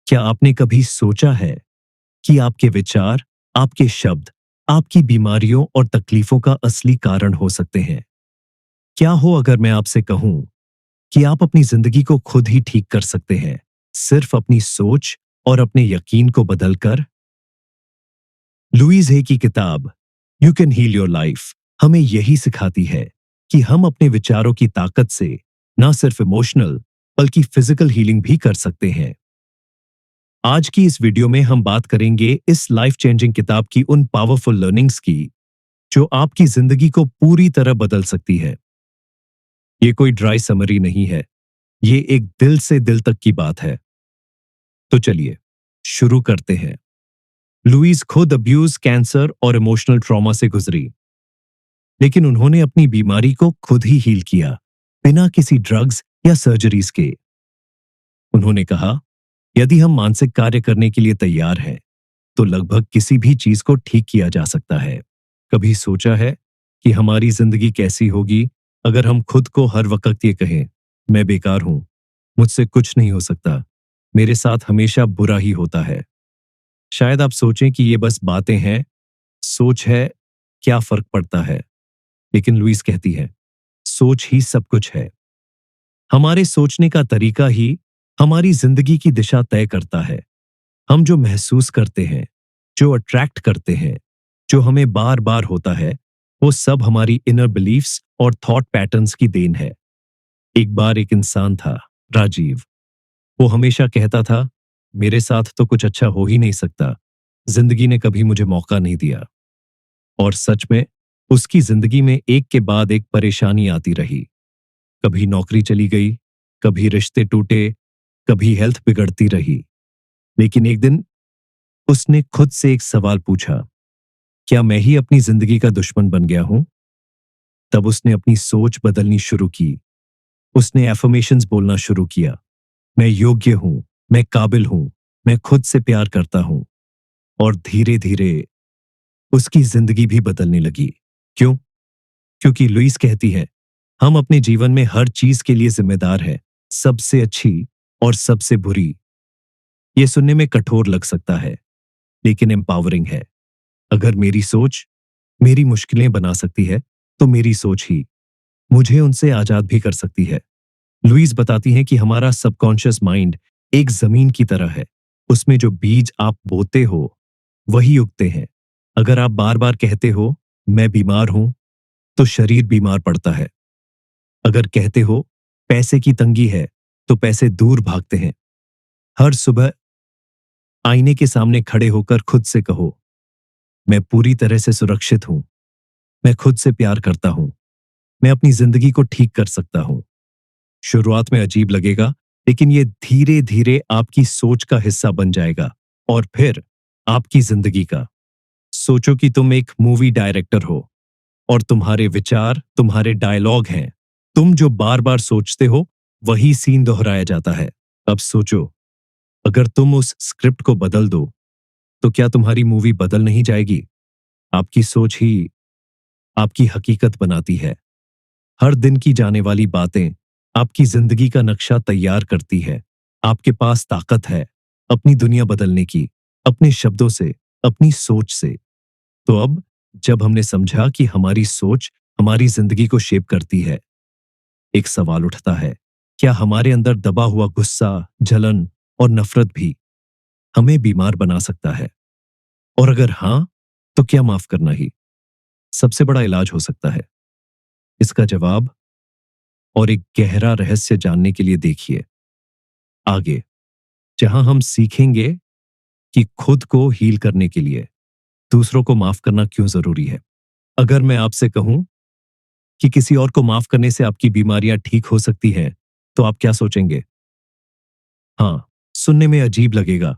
क्या आपने कभी सोचा है कि आपके विचार, आपके शब्द, आपकी बीमारियों और तकलीफों का असली कारण हो सकते हैं? क्या हो अगर मैं आपसे कहूं कि आप अपनी जिंदगी को खुद ही ठीक कर सकते हैं, सिर्फ अपनी सोच और अपने यकीन को बदलकर? लुईस हे की किताब you can heal your life हमें यही सिखाती है कि हम अपने विचारों की ताकत से न सिर्फ इमोशनल बल्कि फिजिकल हीलिंग भी कर सकते हैं। आज की इस वीडियो में हम बात करेंगे इस लाइफ चेंजिंग किताब की उन पावरफुल लर्निंग्स की जो आपकी जिंदगी को पूरी तरह बदल सकती है। ये कोई ड्राई समरी नहीं है, ये एक दिल से दिल तक की बात है। तो चलिए शुरू करते हैं। लुईस खुद अब्यूज, कैंसर और इमोशनल ट्रॉमा से गुजरी, लेकिन उन्होंने अपनी बीमारी को खुद ही हील किया, बिना किसी ड्रग्स या सर्जरीज के। उन्होंने कहा, यदि हम मानसिक कार्य करने के लिए तैयार हैं तो लगभग किसी भी चीज को ठीक किया जा सकता है। कभी सोचा है कि हमारी जिंदगी कैसी होगी अगर हम खुद को हर वक्त ये कहें, मैं बेकार हूं, मुझसे कुछ नहीं हो सकता, मेरे साथ हमेशा बुरा ही होता है। शायद आप सोचें कि ये बस बातें हैं, सोच है, क्या फर्क पड़ता है। लेकिन लुईस कहती है, सोच ही सब कुछ है। हमारे सोचने का तरीका ही हमारी जिंदगी की दिशा तय करता है। हम जो महसूस करते हैं, जो अट्रैक्ट करते हैं, जो हमें बार बार होता है, वो सब हमारी इनर बिलीफ्स और थॉट पैटर्न्स की देन है। एक बार एक इंसान था, राजीव। वो हमेशा कहता था, मेरे साथ तो कुछ अच्छा हो ही नहीं सकता, जिंदगी ने कभी मुझे मौका नहीं दिया। और सच में उसकी जिंदगी में एक के बाद एक परेशानी आती रही। कभी नौकरी चली गई, कभी रिश्ते टूटे, कभी हेल्थ बिगड़ती रही। लेकिन एक दिन उसने खुद से एक सवाल पूछा, क्या मैं ही अपनी जिंदगी का दुश्मन बन गया हूं? तब उसने अपनी सोच बदलनी शुरू की। उसने एफर्मेशंस बोलना शुरू किया, मैं योग्य हूं, मैं काबिल हूं, मैं खुद से प्यार करता हूं। और धीरे धीरे उसकी जिंदगी भी बदलने लगी। क्यों? क्योंकि लुईस कहती है, हम अपने जीवन में हर चीज के लिए जिम्मेदार हैं, सबसे अच्छी और सबसे बुरी। ये सुनने में कठोर लग सकता है, लेकिन एम्पावरिंग है। अगर मेरी सोच मेरी मुश्किलें बना सकती है, तो मेरी सोच ही मुझे उनसे आजाद भी कर सकती है। लुईस बताती हैं कि हमारा सबकॉन्शियस माइंड एक जमीन की तरह है। उसमें जो बीज आप बोते हो, वही उगते हैं। अगर आप बार बार कहते हो, मैं बीमार हूं, तो शरीर बीमार पड़ता है। अगर कहते हो, पैसे की तंगी है, तो पैसे दूर भागते हैं। हर सुबह आईने के सामने खड़े होकर खुद से कहो, मैं पूरी तरह से सुरक्षित हूं, मैं खुद से प्यार करता हूं, मैं अपनी जिंदगी को ठीक कर सकता हूं। शुरुआत में अजीब लगेगा, लेकिन ये धीरे धीरे आपकी सोच का हिस्सा बन जाएगा और फिर आपकी जिंदगी का। सोचो कि तुम एक मूवी डायरेक्टर हो और तुम्हारे विचार तुम्हारे डायलॉग हैं। तुम जो बार बार सोचते हो, वही सीन दोहराया जाता है। अब सोचो, अगर तुम उस स्क्रिप्ट को बदल दो, तो क्या तुम्हारी मूवी बदल नहीं जाएगी? आपकी सोच ही आपकी हकीकत बनाती है। हर दिन की जाने वाली बातें आपकी जिंदगी का नक्शा तैयार करती है। आपके पास ताकत है अपनी दुनिया बदलने की, अपने शब्दों से, अपनी सोच से। तो अब जब हमने समझा कि हमारी सोच हमारी जिंदगी को शेप करती है, एक सवाल उठता है, क्या हमारे अंदर दबा हुआ गुस्सा, जलन और नफरत भी हमें बीमार बना सकता है? और अगर हां, तो क्या माफ करना ही सबसे बड़ा इलाज हो सकता है? इसका जवाब और एक गहरा रहस्य जानने के लिए देखिए आगे, जहां हम सीखेंगे कि खुद को हील करने के लिए दूसरों को माफ करना क्यों जरूरी है। अगर मैं आपसे कहूं कि किसी और को माफ करने से आपकी बीमारियां ठीक हो सकती हैं, तो आप क्या सोचेंगे? हाँ, सुनने में अजीब लगेगा,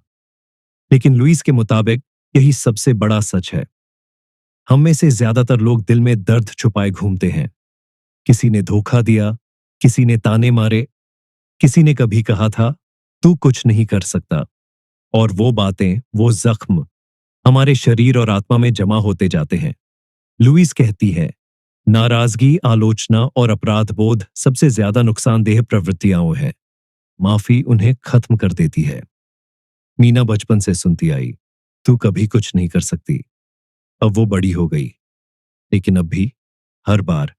लेकिन लुईस के मुताबिक यही सबसे बड़ा सच है। हम में से ज्यादातर लोग दिल में दर्द छुपाए घूमते हैं। किसी ने धोखा दिया, किसी ने ताने मारे, किसी ने कभी कहा था, तू कुछ नहीं कर सकता। और वो बातें, वो जख्म हमारे शरीर और आत्मा में जमा होते जाते हैं। लुईस कहती है, नाराजगी, आलोचना और अपराध बोध सबसे ज्यादा नुकसानदेह प्रवृत्तियां हैं। माफी उन्हें खत्म कर देती है। मीना बचपन से सुनती आई, तू कभी कुछ नहीं कर सकती। अब वो बड़ी हो गई, लेकिन अब भी हर बार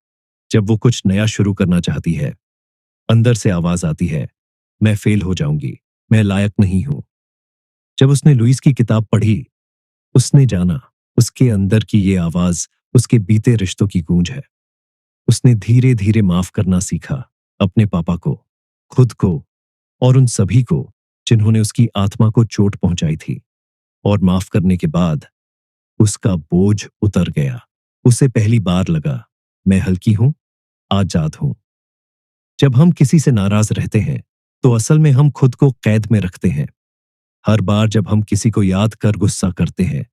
जब वो कुछ नया शुरू करना चाहती है, अंदर से आवाज आती है, मैं फेल हो जाऊंगी, मैं लायक नहीं हूं। जब उसने लुइस की किताब पढ़ी, उसने जाना उसके अंदर की ये आवाज उसके बीते रिश्तों की गूंज है। उसने धीरे धीरे माफ करना सीखा, अपने पापा को, खुद को और उन सभी को जिन्होंने उसकी आत्मा को चोट पहुंचाई थी। और माफ करने के बाद उसका बोझ उतर गया। उसे पहली बार लगा, मैं हल्की हूं, आजाद हूं। जब हम किसी से नाराज रहते हैं तो असल में हम खुद को कैद में रखते हैं। हर बार जब हम किसी को याद कर गुस्सा करते हैं,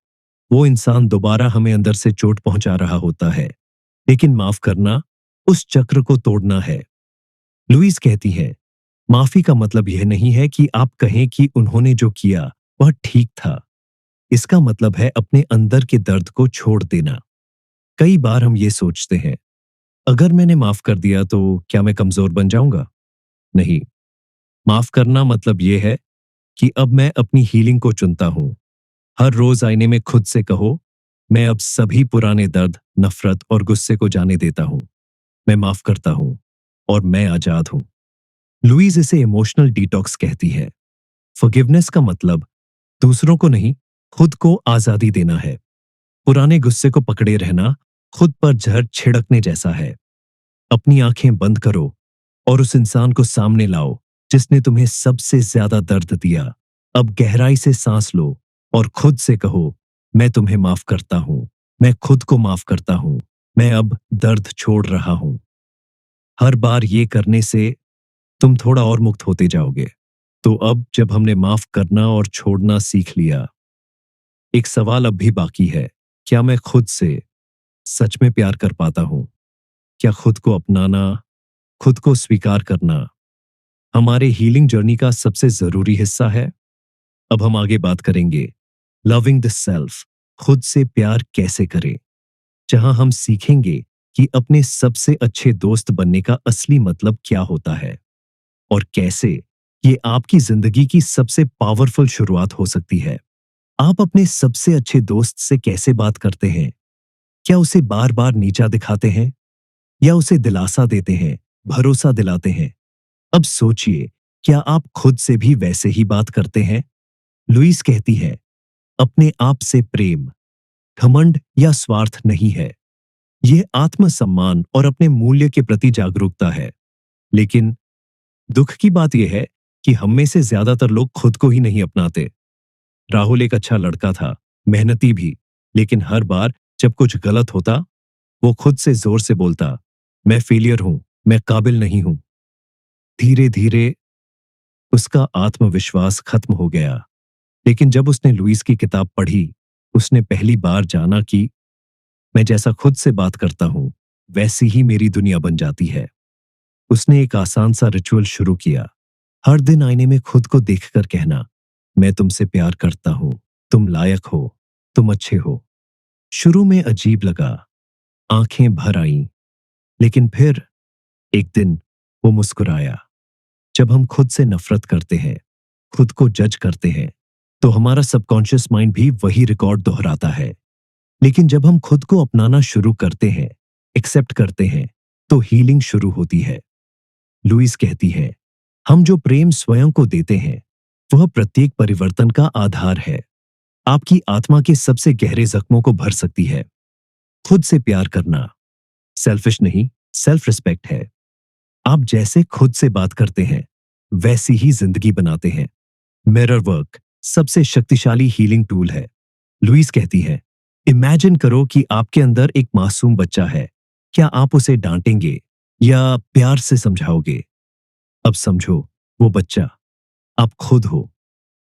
वो इंसान दोबारा हमें अंदर से चोट पहुंचा रहा होता है। लेकिन माफ करना उस चक्र को तोड़ना है। लुईस कहती है, माफी का मतलब यह नहीं है कि आप कहें कि उन्होंने जो किया वह ठीक था। इसका मतलब है अपने अंदर के दर्द को छोड़ देना। कई बार हम ये सोचते हैं, अगर मैंने माफ कर दिया तो क्या मैं कमजोर बन जाऊंगा? नहीं, माफ करना मतलब यह है कि अब मैं अपनी हीलिंग को चुनता हूं। हर रोज आईने में खुद से कहो, मैं अब सभी पुराने दर्द, नफरत और गुस्से को जाने देता हूं। मैं माफ करता हूं और मैं आजाद हूं। लुईज इसे इमोशनल डिटॉक्स कहती है। फॉरगिवनेस का मतलब दूसरों को नहीं, खुद को आजादी देना है। पुराने गुस्से को पकड़े रहना खुद पर जहर छिड़कने जैसा है। अपनी आंखें बंद करो और उस इंसान को सामने लाओ जिसने तुम्हें सबसे ज्यादा दर्द दिया। अब गहराई से सांस लो और खुद से कहो, मैं तुम्हें माफ करता हूं, मैं खुद को माफ करता हूं, मैं अब दर्द छोड़ रहा हूं। हर बार ये करने से तुम थोड़ा और मुक्त होते जाओगे। तो अब जब हमने माफ करना और छोड़ना सीख लिया, एक सवाल अब भी बाकी है, क्या मैं खुद से सच में प्यार कर पाता हूं? क्या खुद को अपनाना, खुद को स्वीकार करना हमारे हीलिंग जर्नी का सबसे जरूरी हिस्सा है? अब हम आगे बात करेंगे लविंग द सेल्फ, खुद से प्यार कैसे करें, जहां हम सीखेंगे कि अपने सबसे अच्छे दोस्त बनने का असली मतलब क्या होता है और कैसे ये आपकी जिंदगी की सबसे पावरफुल शुरुआत हो सकती है। आप अपने सबसे अच्छे दोस्त से कैसे बात करते हैं? क्या उसे बार बार नीचा दिखाते हैं या उसे दिलासा देते हैं, भरोसा दिलाते हैं? अब सोचिए, क्या आप खुद से भी वैसे ही बात करते हैं? लुईस कहती है, अपने आप से प्रेम घमंड या स्वार्थ नहीं है। यह आत्मसम्मान और अपने मूल्य के प्रति जागरूकता है। लेकिन दुख की बात यह है कि हम में से ज्यादातर लोग खुद को ही नहीं अपनाते। राहुल एक अच्छा लड़का था, मेहनती भी, लेकिन हर बार जब कुछ गलत होता, वो खुद से जोर से बोलता, मैं फेलियर हूं, मैं काबिल नहीं हूं। धीरे धीरे उसका आत्मविश्वास खत्म हो गया। लेकिन जब उसने लुईस की किताब पढ़ी, उसने पहली बार जाना कि मैं जैसा खुद से बात करता हूं, वैसी ही मेरी दुनिया बन जाती है। उसने एक आसान सा रिचुअल शुरू किया, हर दिन आईने में खुद को देखकर कहना, मैं तुमसे प्यार करता हूं, तुम लायक हो, तुम अच्छे हो। शुरू में अजीब लगा, आंखें भर आईं, लेकिन फिर एक दिन वो मुस्कुराया। जब हम खुद से नफरत करते हैं, खुद को जज करते हैं, तो हमारा सबकॉन्शियस माइंड भी वही रिकॉर्ड दोहराता है। लेकिन जब हम खुद को अपनाना शुरू करते हैं, एक्सेप्ट करते हैं, तो हीलिंग शुरू होती है। लुईस कहती है, हम जो प्रेम स्वयं को देते हैं, वह प्रत्येक परिवर्तन का आधार है। आपकी आत्मा के सबसे गहरे जख्मों को भर सकती है। खुद से प्यार करना सेल्फिश नहीं, सेल्फ रिस्पेक्ट है। आप जैसे खुद से बात करते हैं, वैसी ही जिंदगी बनाते हैं। मिरर वर्क सबसे शक्तिशाली हीलिंग टूल है। लुईस कहती है, इमेजिन करो कि आपके अंदर एक मासूम बच्चा है। क्या आप उसे डांटेंगे या प्यार से समझाओगे? अब समझो, वो बच्चा आप खुद हो।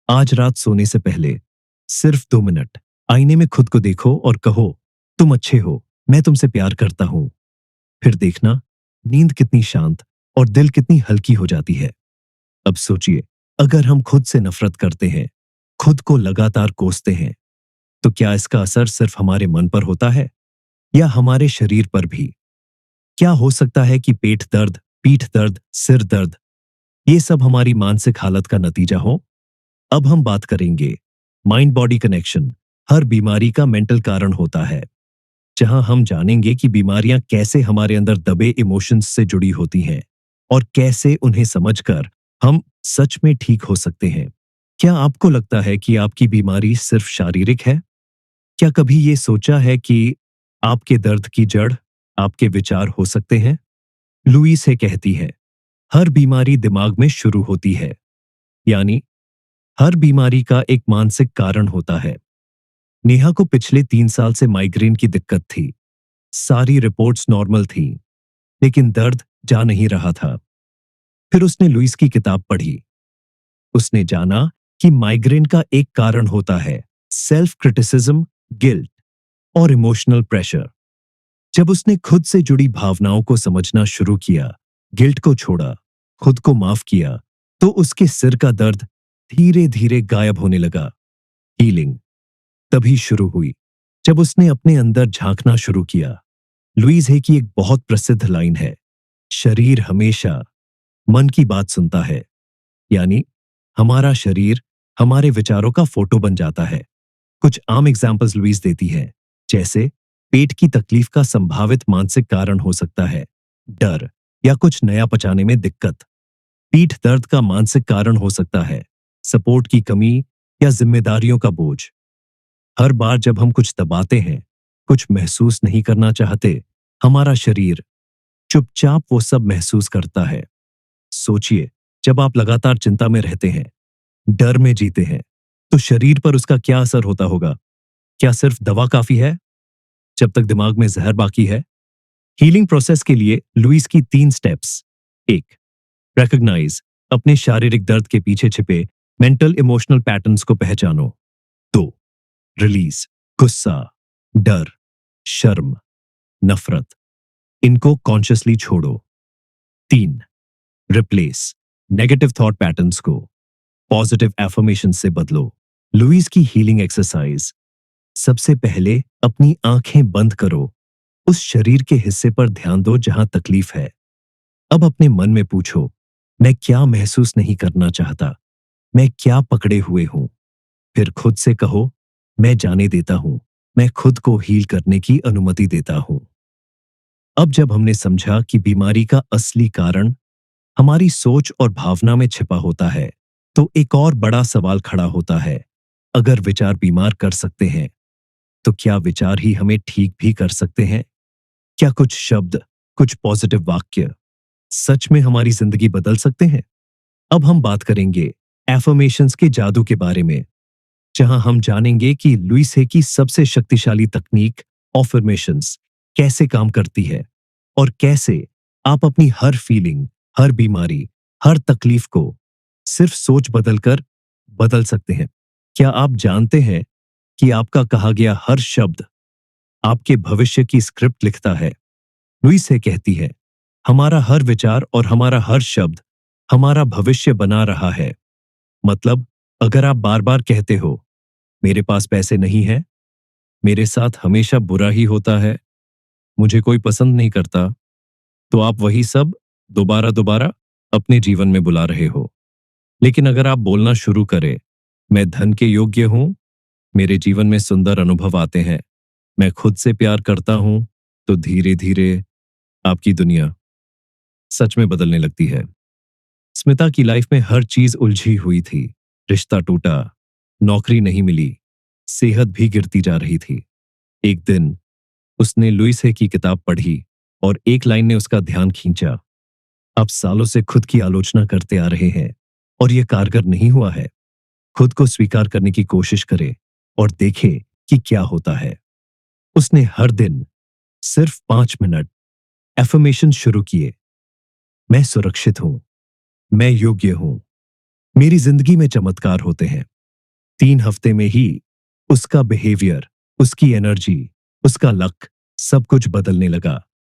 आज रात सोने से पहले सिर्फ 2 मिनट आईने में खुद को देखो और कहो, तुम अच्छे हो, मैं तुमसे प्यार करता हूं। फिर देखना नींद कितनी शांत और दिल कितनी हल्की हो जाती है। अब सोचिए, अगर हम खुद से नफरत करते हैं, खुद को लगातार कोसते हैं, तो क्या इसका असर सिर्फ हमारे मन पर होता है या हमारे शरीर पर भी? क्या हो सकता है कि पेट दर्द, पीठ दर्द, सिर दर्द, ये सब हमारी मानसिक हालत का नतीजा हो? अब हम बात करेंगे माइंड बॉडी कनेक्शन। हर बीमारी का मेंटल कारण होता है, जहां हम जानेंगे कि बीमारियां कैसे हमारे अंदर दबे इमोशंस से जुड़ी होती हैं और कैसे उन्हें समझकर हम सच में ठीक हो सकते हैं। क्या आपको लगता है कि आपकी बीमारी सिर्फ शारीरिक है? क्या कभी ये सोचा है कि आपके दर्द की जड़ आपके विचार हो सकते हैं? लुईस है कहती है, हर बीमारी दिमाग में शुरू होती है, यानी हर बीमारी का एक मानसिक कारण होता है। नेहा को पिछले 3 साल से माइग्रेन की दिक्कत थी। सारी रिपोर्ट्स नॉर्मल थी, लेकिन दर्द जा नहीं रहा था। फिर उसने लुईस की किताब पढ़ी। उसने जाना कि माइग्रेन का एक कारण होता है सेल्फ क्रिटिसिज्म, गिल्ट और इमोशनल प्रेशर। जब उसने खुद से जुड़ी भावनाओं को समझना शुरू किया, गिल्ट को छोड़ा, खुद को माफ किया, तो उसके सिर का दर्द धीरे धीरे गायब होने लगा। हीलिंग तभी शुरू हुई जब उसने अपने अंदर झांकना शुरू किया। लुईस है की एक बहुत प्रसिद्ध लाइन है, शरीर हमेशा मन की बात सुनता है। यानी हमारा शरीर हमारे विचारों का फोटो बन जाता है। कुछ आम एग्जाम्पल्स लुईस देती है, जैसे पेट की तकलीफ का संभावित मानसिक कारण हो सकता है डर या कुछ नया पचाने में दिक्कत। पीठ दर्द का मानसिक कारण हो सकता है सपोर्ट की कमी या जिम्मेदारियों का बोझ। हर बार जब हम कुछ दबाते हैं, कुछ महसूस नहीं करना चाहते, हमारा शरीर चुपचाप वो सब महसूस करता है। सोचिए, जब आप लगातार चिंता में रहते हैं, डर में जीते हैं, तो शरीर पर उसका क्या असर होता होगा? क्या सिर्फ दवा काफी है जब तक दिमाग में जहर बाकी है? हीलिंग प्रोसेस के लिए लुईस की 3 स्टेप्स। 1. रिकॉग्नाइज, अपने शारीरिक दर्द के पीछे छिपे मेंटल इमोशनल पैटर्न्स को पहचानो। 2. रिलीज, गुस्सा, डर, शर्म, नफरत, इनको कॉन्शियसली छोड़ो। 3. रिप्लेस, नेगेटिव थॉट पैटर्न्स को पॉजिटिव एफर्मेशन से बदलो। लुईस की हीलिंग एक्सरसाइज। सबसे पहले अपनी आंखें बंद करो, उस शरीर के हिस्से पर ध्यान दो जहां तकलीफ है। अब अपने मन में पूछो, मैं क्या महसूस नहीं करना चाहता? मैं क्या पकड़े हुए हूं? फिर खुद से कहो, मैं जाने देता हूं, मैं खुद को हील करने की अनुमति देता हूं। अब जब हमने समझा कि बीमारी का असली कारण हमारी सोच और भावना में छिपा होता है, तो एक और बड़ा सवाल खड़ा होता है, अगर विचार बीमार कर सकते हैं, तो क्या विचार ही हमें ठीक भी कर सकते हैं? क्या कुछ शब्द, कुछ पॉजिटिव वाक्य सच में हमारी जिंदगी बदल सकते हैं? अब हम बात करेंगे एफर्मेशंस के जादू के बारे में, जहां हम जानेंगे कि लुईस है की सबसे शक्तिशाली तकनीक अफर्मेशंस कैसे काम करती है और कैसे आप अपनी हर फीलिंग, हर बीमारी, हर तकलीफ को सिर्फ सोच बदलकर बदल सकते हैं। क्या आप जानते हैं कि आपका कहा गया हर शब्द आपके भविष्य की स्क्रिप्ट लिखता है? लुईस है कहती है, हमारा हर विचार और हमारा हर शब्द हमारा भविष्य बना रहा है। मतलब, अगर आप बार बार कहते हो, मेरे पास पैसे नहीं है, मेरे साथ हमेशा बुरा ही होता है, मुझे कोई पसंद नहीं करता, तो आप वही सब दोबारा दोबारा अपने जीवन में बुला रहे हो। लेकिन अगर आप बोलना शुरू करें, मैं धन के योग्य हूं, मेरे जीवन में सुंदर अनुभव आते हैं, मैं खुद से प्यार करता हूं, तो धीरे धीरे आपकी दुनिया सच में बदलने लगती है। स्मिता की लाइफ में हर चीज उलझी हुई थी। रिश्ता टूटा, नौकरी नहीं मिली, सेहत भी गिरती जा रही थी। एक दिन उसने लुईस है की किताब पढ़ी और एक लाइन ने उसका ध्यान खींचा। आप सालों से खुद की आलोचना करते आ रहे हैं और यह कारगर नहीं हुआ है। खुद को स्वीकार करने की कोशिश करें और देखें कि क्या होता है। उसने हर दिन सिर्फ 5 मिनट एफर्मेशन शुरू किए। मैं सुरक्षित हूं, मैं योग्य हूं, मेरी जिंदगी में चमत्कार होते हैं। 3 हफ्ते में ही उसका बिहेवियर, उसकी एनर्जी, उसका लक सब कुछ बदलने लगा,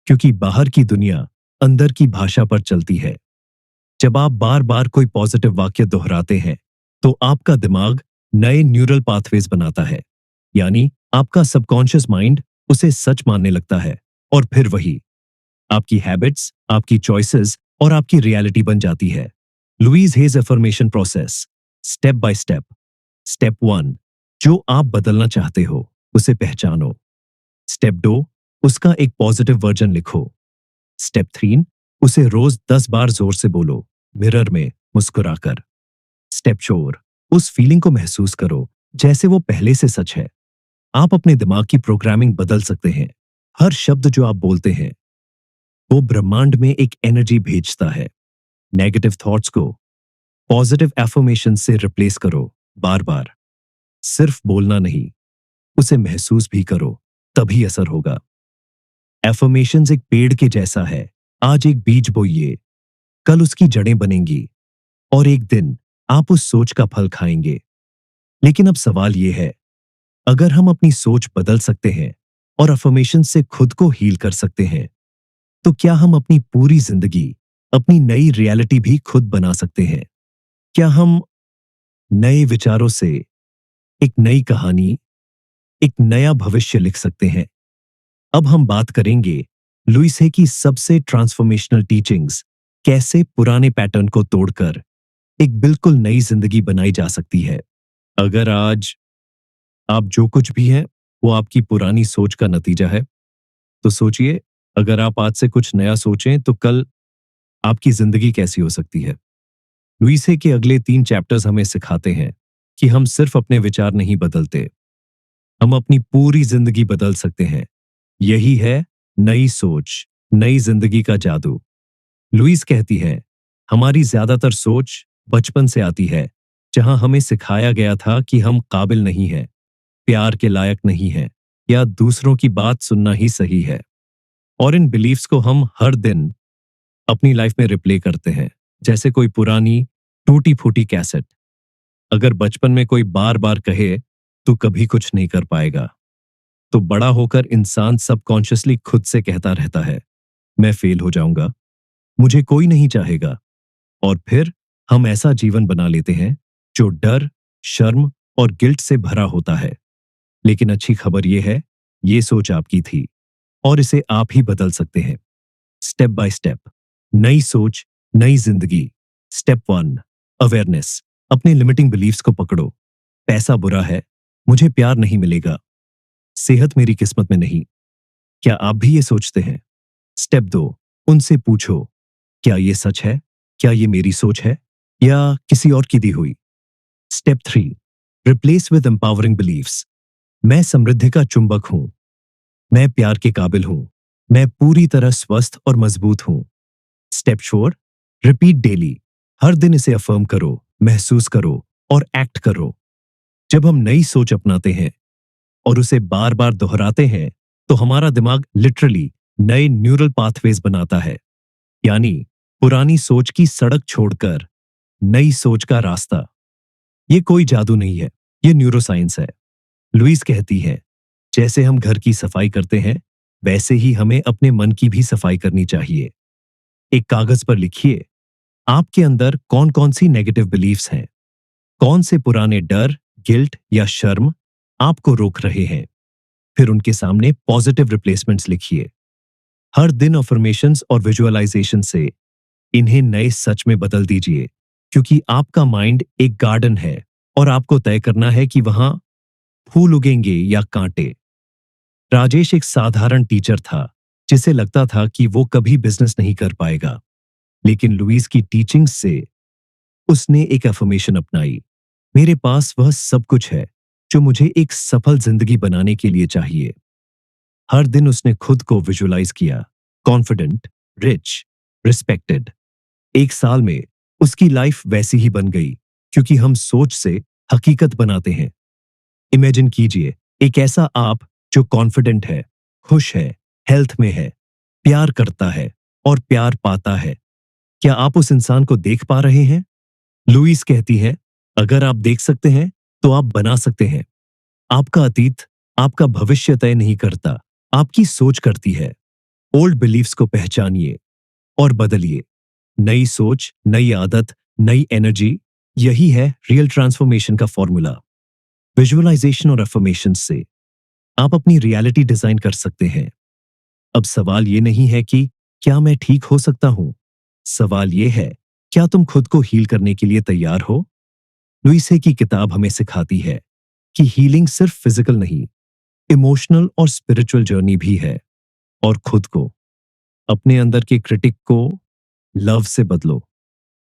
क्योंकि बाहर की दुनिया अंदर की भाषा पर चलती है। जब आप बार बार कोई पॉजिटिव वाक्य दोहराते हैं, तो आपका दिमाग नए न्यूरल पाथवेज बनाता है, यानी आपका सबकॉन्शियस माइंड उसे सच मानने लगता है और फिर वही आपकी हैबिट्स, आपकी चॉइसेस और आपकी रियलिटी बन जाती है। Louise Hay's affirmation process. Step by step. Step 1, जो आप बदलना चाहते हो उसे पहचानो। स्टेप 2, उसका एक पॉजिटिव वर्जन लिखो। स्टेप 3, उसे रोज 10 बार जोर से बोलो, मिरर में मुस्कुराकर। स्टेप 4, उस फीलिंग को महसूस करो जैसे वो पहले से सच है। आप अपने दिमाग की प्रोग्रामिंग बदल सकते हैं। हर शब्द जो आप बोलते हैं वो ब्रह्मांड में एक एनर्जी भेजता है। नेगेटिव थॉट्स को पॉजिटिव एफर्मेशन से रिप्लेस करो, बार बार। सिर्फ बोलना नहीं, उसे महसूस भी करो, तभी असर होगा। एफर्मेशंस एक पेड़ के जैसा है। आज एक बीज बोइए, कल उसकी जड़ें बनेंगी और एक दिन आप उस सोच का फल खाएंगे। लेकिन अब सवाल यह है, अगर हम अपनी सोच बदल सकते हैं और अफर्मेशन से खुद को हील कर सकते हैं, तो क्या हम अपनी पूरी जिंदगी, अपनी नई रियलिटी भी खुद बना सकते हैं? क्या हम नए विचारों से एक नई कहानी, एक नया भविष्य लिख सकते हैं? अब हम बात करेंगे लुइस हे की सबसे ट्रांसफॉर्मेशनल टीचिंग्स, कैसे पुराने पैटर्न को तोड़कर एक बिल्कुल नई जिंदगी बनाई जा सकती है। अगर आज आप जो कुछ भी हैं वो आपकी पुरानी सोच का नतीजा है, तो सोचिए, अगर आप आज से कुछ नया सोचें तो कल आपकी जिंदगी कैसी हो सकती है। लुइस हे के अगले 3 चैप्टर्स हमें सिखाते हैं कि हम सिर्फ अपने विचार नहीं बदलते, हम अपनी पूरी जिंदगी बदल सकते हैं। यही है नई सोच, नई जिंदगी का जादू। लुइस कहती है, हमारी ज्यादातर सोच बचपन से आती है, जहां हमें सिखाया गया था कि हम काबिल नहीं हैं, प्यार के लायक नहीं हैं, या दूसरों की बात सुनना ही सही है। और इन बिलीफ्स को हम हर दिन अपनी लाइफ में रिप्ले करते हैं, जैसे कोई पुरानी टूटी फूटी कैसेट। अगर बचपन में कोई बार बार कहे तू कभी कुछ नहीं कर पाएगा, तो बड़ा होकर इंसान सबकॉन्शियसली खुद से कहता रहता है, मैं फेल हो जाऊंगा, मुझे कोई नहीं चाहेगा। और फिर हम ऐसा जीवन बना लेते हैं जो डर, शर्म और गिल्ट से भरा होता है। लेकिन अच्छी खबर यह है, ये सोच आपकी थी और इसे आप ही बदल सकते हैं। स्टेप बाय स्टेप, नई सोच, नई जिंदगी। Step 1, awareness. अपने लिमिटिंग बिलीफ्स को पकड़ो। पैसा बुरा है, मुझे प्यार नहीं मिलेगा, सेहत मेरी किस्मत में नहीं। क्या आप भी ये सोचते हैं? स्टेप 2, उनसे पूछो, क्या ये सच है? क्या ये मेरी सोच है या किसी और की दी हुई? Step 3, replace with empowering beliefs. मैं समृद्धि का चुंबक हूं, मैं प्यार के काबिल हूं, मैं पूरी तरह स्वस्थ और मजबूत हूं। Step 4, repeat daily. हर दिन इसे अफर्म करो, महसूस करो और एक्ट करो। जब हम नई सोच अपनाते हैं और उसे बार बार दोहराते हैं, तो हमारा दिमाग लिटरली नए न्यूरल पाथवेज बनाता है। यानी पुरानी सोच की सड़क छोड़कर नई सोच का रास्ता। ये कोई जादू नहीं है, ये न्यूरोसाइंस है। लुइस कहती है, जैसे हम घर की सफाई करते हैं, वैसे ही हमें अपने मन की भी सफाई करनी चाहिए। एक कागज पर लिखिए, आपके अंदर कौन कौन सी नेगेटिव बिलीफ्स हैं, कौन से पुराने डर, गिल्ट या शर्म आपको रोक रहे हैं। फिर उनके सामने पॉजिटिव रिप्लेसमेंट्स लिखिए। हर दिन अफर्मेशंस और विजुअलाइजेशन से इन्हें नए सच में बदल दीजिए, क्योंकि आपका माइंड एक गार्डन है और आपको तय करना है कि वहां फूल उगेंगे या कांटे। राजेश एक साधारण टीचर था, जिसे लगता था कि वो कभी बिजनेस नहीं कर पाएगा। लेकिन लुइस की टीचिंग से उसने एक अफर्मेशन अपनाई, मेरे पास वह सब कुछ है जो मुझे एक सफल जिंदगी बनाने के लिए चाहिए। हर दिन उसने खुद को विजुअलाइज किया, कॉन्फिडेंट, रिच, रिस्पेक्टेड। 1 साल में उसकी लाइफ वैसी ही बन गई, क्योंकि हम सोच से हकीकत बनाते हैं। इमेजिन कीजिए, एक ऐसा आप जो कॉन्फिडेंट है, खुश है, हेल्थ में है, प्यार करता है और प्यार पाता है। क्या आप उस इंसान को देख पा रहे हैं? लुइस कहती है, अगर आप देख सकते हैं तो आप बना सकते हैं। आपका अतीत आपका भविष्य तय नहीं करता, आपकी सोच करती है। ओल्ड बिलीफ्स को पहचानिए और बदलिए। नई सोच, नई आदत, नई एनर्जी, यही है रियल ट्रांसफॉर्मेशन का फॉर्मूला। विजुअलाइजेशन और अफर्मेशन से आप अपनी रियलिटी डिजाइन कर सकते हैं। अब सवाल यह नहीं है कि क्या मैं ठीक हो सकता हूं, सवाल यह है, क्या तुम खुद को हील करने के लिए तैयार हो? लुइसे की किताब हमें सिखाती है कि हीलिंग सिर्फ फिजिकल नहीं, इमोशनल और स्पिरिचुअल जर्नी भी है। और खुद को, अपने अंदर के क्रिटिक को लव से बदलो।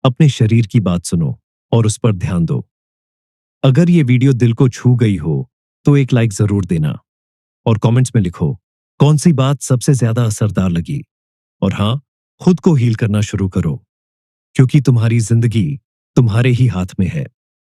अपने शरीर की बात सुनो और उस पर ध्यान दो। अगर ये वीडियो दिल को छू गई हो तो एक लाइक जरूर देना और कमेंट्स में लिखो कौन सी बात सबसे ज्यादा असरदार लगी। और हाँ, खुद को हील करना शुरू करो, क्योंकि तुम्हारी जिंदगी तुम्हारे ही हाथ में है।